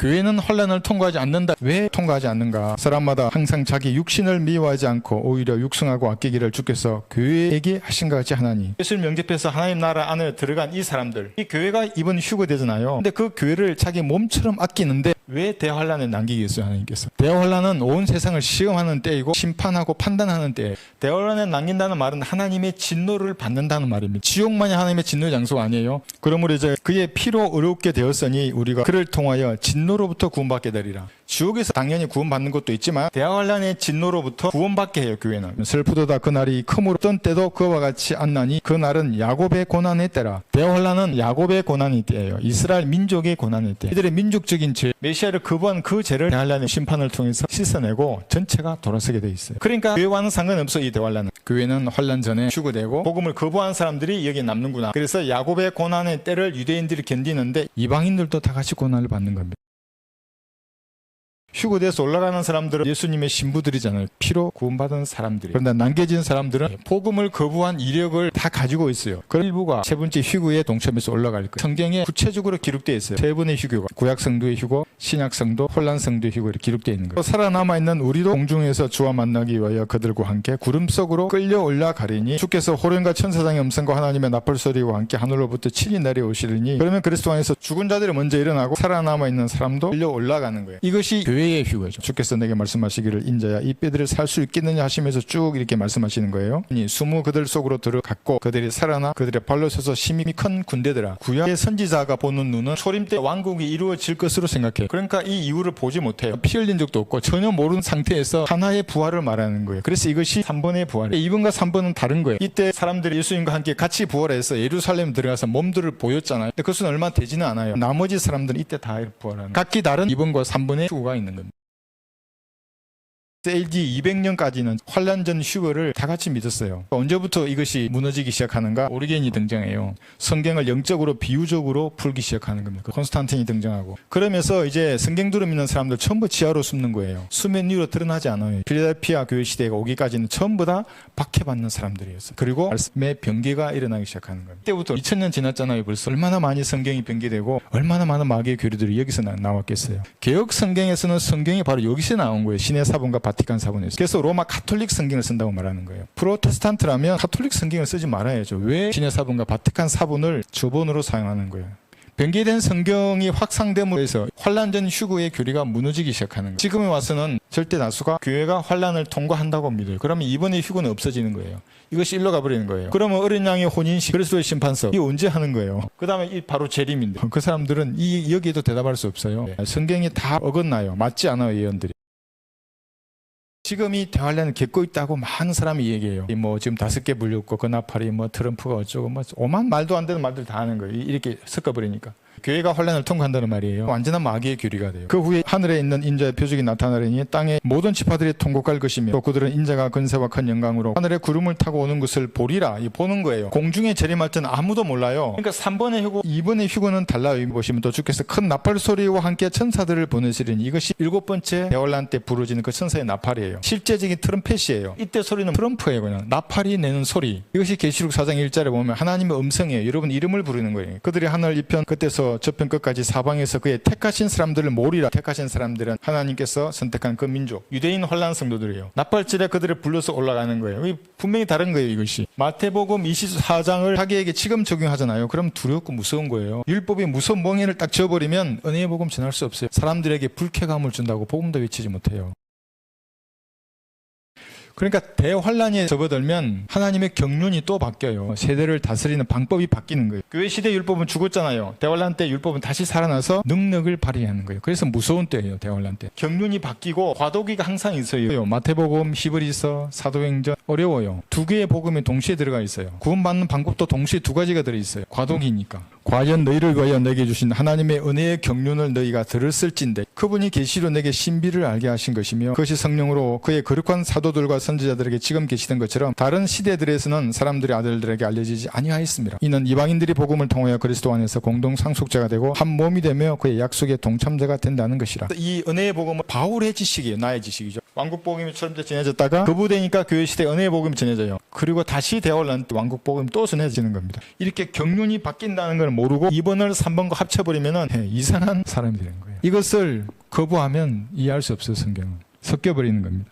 교회는 환난을 통과하지 않는다. 왜 통과하지 않는가? 사람마다 항상 자기 육신을 미워하지 않고 오히려 육성하고 아끼기를 주께서 교회에게 하신 것 같이 하나니. 예수님 영접해서 하나님 나라 안에 들어간 이 사람들, 이 교회가 이번 휴거되잖아요. 근데 그 교회를 자기 몸처럼 아끼는데 왜 대환란에 남기겠어요? 하나님께서. 대환란은 온 세상을 시험하는 때이고 심판하고 판단하는 때예요. 대환란에 남긴다는 말은 하나님의 진노를 받는다는 말입니다. 지옥만이 하나님의 진노의 장소가 아니에요. 그러므로 이제 그의 피로 의롭게 되었으니 우리가 그를 통하여 진노로부터 구원받게 되리라. 지옥에서 당연히 구원받는 것도 있지만 대환란의 진노로부터 구원받게 해요. 교회는. 슬프도다 그날이 크므로 어떤 때도 그와 같이 안나니 그날은 야곱의 고난의 때라. 대환란은 야곱의 고난의 때예요. 이스라엘 민족의 고난의 때. 이들의 민족적인 죄, 메시아를 거부한 그 죄를 대환란의 심판을 통해서 씻어내고 전체가 돌아서게 돼 있어요. 그러니까 교회와는 상관없어. 이 대환란은. 교회는 환란 전에 휴거되고 복음을 거부한 사람들이 여기에 남는구나. 그래서 야곱의 고난의 때를 유대인들이 견디는데 이방인들도 다 같이 고난을 받는 겁니다. 휴거돼서 올라가는 사람들은 예수님의 신부들이잖아요. 피로 구원받은 사람들이. 그런데 남겨진 사람들은 복음을 거부한 이력을 다 가지고 있어요. 그 일부가 세 번째 휴거에 동참해서 올라갈 거예요. 성경에 구체적으로 기록되어 있어요. 세 번의 휴거가 구약 성도의 휴거, 신약 성도, 혼란 성도의 휴거 이렇게 기록되어 있는 거예요. 또 살아남아있는 우리도 공중에서 주와 만나기 위하여 그들과 함께 구름 속으로 끌려 올라가리니 주께서 호련과 천사장의 음성과 하나님의 나팔 소리와 함께 하늘로부터 친히 내려오시리니 그러면 그리스도 안에서 죽은 자들이 먼저 일어나고 살아남아있는 사람도 끌려 올라가는 거예요. 이것이 교회의 휴거죠. 주께서 내게 말씀하시기를 인자야 이 뼈들을 살 수 있겠느냐 하시면서 쭉 이렇게 말씀하시는 거예요. 수무 그들 속으로 들어갔고 그들이 살아나 그들의 발로 서서 심히 큰 군대더라. 구약의 선지자가 보는 눈은 초림 때 왕국이 이루어질 것으로 생각해요. 그러니까 이 이후를 보지 못해요. 피 흘린 적도 없고 전혀 모르는 상태에서 하나의 부활을 말하는 거예요. 그래서 이것이 3번의 부활이에요. 2번과 3번은 다른 거예요. 이때 사람들이 예수님과 함께 같이 부활해서 예루살렘 들어가서 몸들을 보였잖아요. 근데 그것은 얼마 되지는 않아요. 나머지 사람들은 이때 다 부활하는 거예요. 각기 다른 2번과 3번의 휴거가 있는 겁니다. AD 200년까지는 환란 전 휴거를 다 같이 믿었어요. 언제부터 이것이 무너지기 시작하는가? 오리겐이 등장해요. 성경을 영적으로 비유적으로 풀기 시작하는 겁니다. 콘스탄틴이 등장하고. 그러면서 이제 성경들을 믿는 사람들 전부 지하로 숨는 거예요. 수면 위로 드러나지 않아요. 필라델피아 교회 시대가 오기까지는 전부 다 박해받는 사람들이었어요. 그리고 말씀의 변개가 일어나기 시작하는 겁니다. 그때부터 2000년 지났잖아요. 벌써 얼마나 많이 성경이 변개되고 얼마나 많은 마귀의 교리들이 여기서 나왔겠어요. 개혁 성경에서는 성경이 바로 여기서 나온 거예요. 신의 사본과 바티칸 사본에서. 그래서 로마 가톨릭 성경을 쓴다고 말하는 거예요. 프로테스탄트라면 가톨릭 성경을 쓰지 말아야죠. 왜 신의 사본과 바티칸 사본을 주본으로 사용하는 거예요. 변개된 성경이 확산됨으로 해서 환란 전 휴거의 교리가 무너지기 시작하는 거예요. 지금에 와서는 절대 다수가 교회가 환란을 통과한다고 믿어요. 그러면 이번에 휴거는 없어지는 거예요. 이것이 일로 가버리는 거예요. 그러면 어린 양의 혼인식, 그리스도의 심판석 이 언제 하는 거예요? 그 다음에 바로 재림인데 그 사람들은 여기에도 대답할 수 없어요. 성경이 다 어긋나요. 맞지 않아요. 예언들이. 지금 이 대환란을 겪고 있다고 많은 사람이 얘기해요. 뭐 지금 5개 물렸고 그 나팔이 뭐 트럼프가 어쩌고 뭐 오만 말도 안 되는 말들 다 하는 거예요. 이렇게 섞어버리니까. 교회가 환란을 통과한다는 말이에요. 완전한 마귀의 교리가 돼요. 그 후에 하늘에 있는 인자의 표적이 나타나려니 땅의 모든 지파들이 통곡할 것이며 또 그들은 인자가 근세와 큰 영광으로 하늘에 구름을 타고 오는 것을 보리라. 보는 거예요. 공중에 재림할 때는 아무도 몰라요. 그러니까 3번의 휴거, 2번의 휴거는 달라요. 보시면 또 주께서 큰 나팔 소리와 함께 천사들을 보내시리니 이것이 7번째 대환란 때 부르짖는 그 천사의 나팔이에요. 실제적인 트럼펫이에요. 이때 소리는 트럼프예요. 그냥 나팔이 내는 소리. 이것이 계시록 4장 1절에 보면 하나님의 음성이에요. 여러분 이름을 부르는 거예요. 그들이 하늘 이편 끝에서 저편 끝까지 사방에서 그의 택하신 사람들을 모으리라. 택하신 사람들은 하나님께서 선택한 그 민족, 유대인 환란 성도들이에요. 나팔질에 그들을 불러서 올라가는 거예요. 분명히 다른 거예요. 이것이 마태복음 24장을 자기에게 지금 적용하잖아요. 그럼 두렵고 무서운 거예요. 율법이 무서운 멍에를 딱 지어버리면 은혜의 복음 전할 수 없어요. 사람들에게 불쾌감을 준다고 복음도 외치지 못해요. 그러니까 대환란에 접어들면 하나님의 경륜이 또 바뀌어요. 세대를 다스리는 방법이 바뀌는 거예요. 교회 시대 율법은 죽었잖아요. 대환란 때 율법은 다시 살아나서 능력을 발휘하는 거예요. 그래서 무서운 때예요. 대환란 때. 경륜이 바뀌고 과도기가 항상 있어요. 마태복음, 히브리서, 사도행전 어려워요. 2개의 복음이 동시에 들어가 있어요. 구원받는 방법도 동시에 2가지가 들어있어요. 과도기니까. 과연 너희를 위하여 내게 주신 하나님의 은혜의 경륜을 너희가 들었을진데 그분이 계시로 내게 신비를 알게 하신 것이며 그것이 성령으로 그의 거룩한 사도들과 선지자들에게 지금 계시던 것처럼 다른 시대들에서는 사람들의 아들들에게 알려지지 아니하였습니다. 이는 이방인들이 복음을 통하여 그리스도 안에서 공동 상속자가 되고 한 몸이 되며 그의 약속의 동참자가 된다는 것이라. 이 은혜의 복음은 바울의 지식이에요. 나의 지식이죠. 왕국 복음이 처음 전해졌다가 거부되니까 교회 시대 은혜의 복음이 전해져요. 그리고 다시 대화를 나눌 때 왕국 복음이 또 전해지는 겁니다. 이렇게 경륜이 바뀐다는 걸 모르고 2번을 3번과 합쳐버리면 이상한 사람이 되는 거예요. 이것을 거부하면 이해할 수 없어요. 성경은 섞여버리는 겁니다.